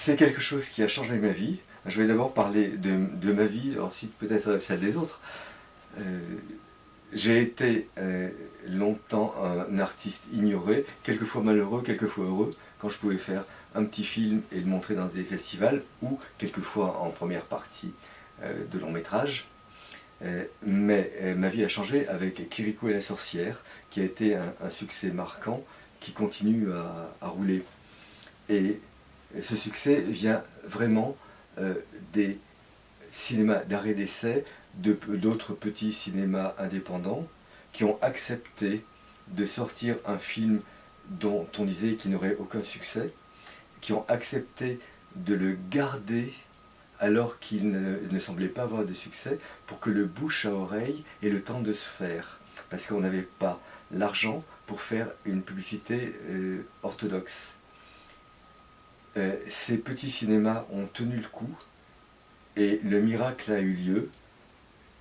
c'est quelque chose qui a changé ma vie. Je vais d'abord parler de ma vie, ensuite peut-être celle des autres. J'ai été longtemps un artiste ignoré, quelquefois malheureux, quelquefois heureux, quand je pouvais faire un petit film et le montrer dans des festivals, ou quelquefois en première partie de long métrage. Mais ma vie a changé avec Kirikou et la sorcière, qui a été un succès marquant, qui continue à rouler. Et ce succès vient vraiment des cinémas d'arrêt d'essai, d'autres petits cinémas indépendants, qui ont accepté de sortir un film dont on disait qu'il n'aurait aucun succès, qui ont accepté de le garder alors qu'il ne semblait pas avoir de succès, pour que le bouche à oreille ait le temps de se faire. Parce qu'on n'avait pas l'argent pour faire une publicité orthodoxe. Ces petits cinémas ont tenu le coup, et le miracle a eu lieu.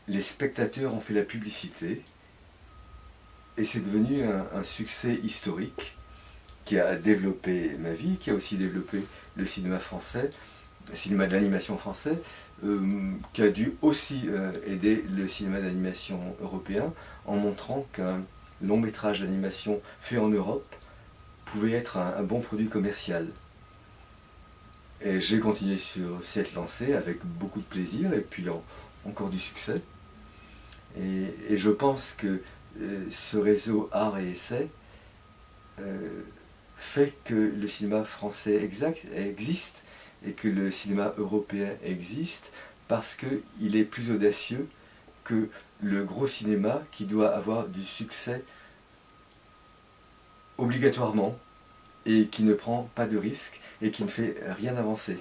Les spectateurs ont fait la publicité, et c'est devenu un succès historique qui a développé ma vie, qui a aussi développé le cinéma français, le cinéma d'animation français, qui a dû aussi aider le cinéma d'animation européen en montrant qu'un long métrage d'animation fait en Europe pouvait être un bon produit commercial. Et j'ai continué sur cette lancée avec beaucoup de plaisir et puis encore du succès. Et je pense que ce réseau art et essai fait que le cinéma français existe et que le cinéma européen existe parce qu'il est plus audacieux que le gros cinéma qui doit avoir du succès obligatoirement et qui ne prend pas de risques et qui ne fait rien avancer.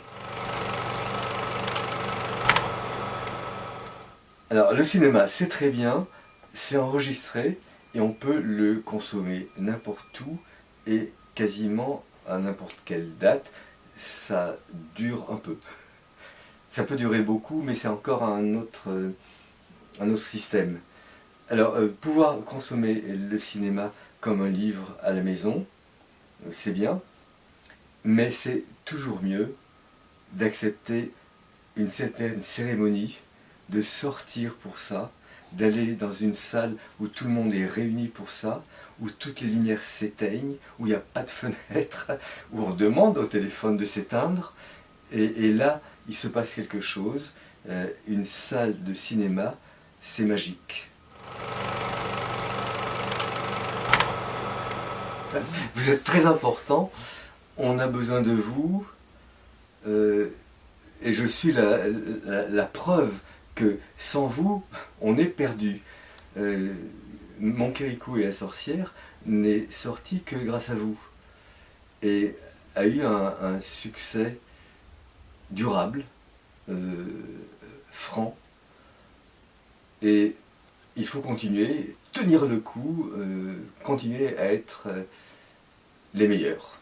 Alors le cinéma c'est très bien, c'est enregistré et on peut le consommer n'importe où et quasiment à n'importe quelle date. Ça dure un peu. Ça peut durer beaucoup, mais c'est encore un autre système. Alors, pouvoir consommer le cinéma comme un livre à la maison, c'est bien, mais c'est toujours mieux d'accepter une certaine cérémonie, de sortir pour ça, d'aller dans une salle où tout le monde est réuni pour ça, où toutes les lumières s'éteignent, où il n'y a pas de fenêtre, où on demande au téléphone de s'éteindre, et là, il se passe quelque chose. Une salle de cinéma, c'est magique. Vous êtes très important, on a besoin de vous, et je suis la preuve que sans vous, on est perdu. Mon Kirikou et la sorcière n'est sorti que grâce à vous, et a eu un succès durable, franc, et il faut continuer, tenir le coup, continuer à être les meilleurs.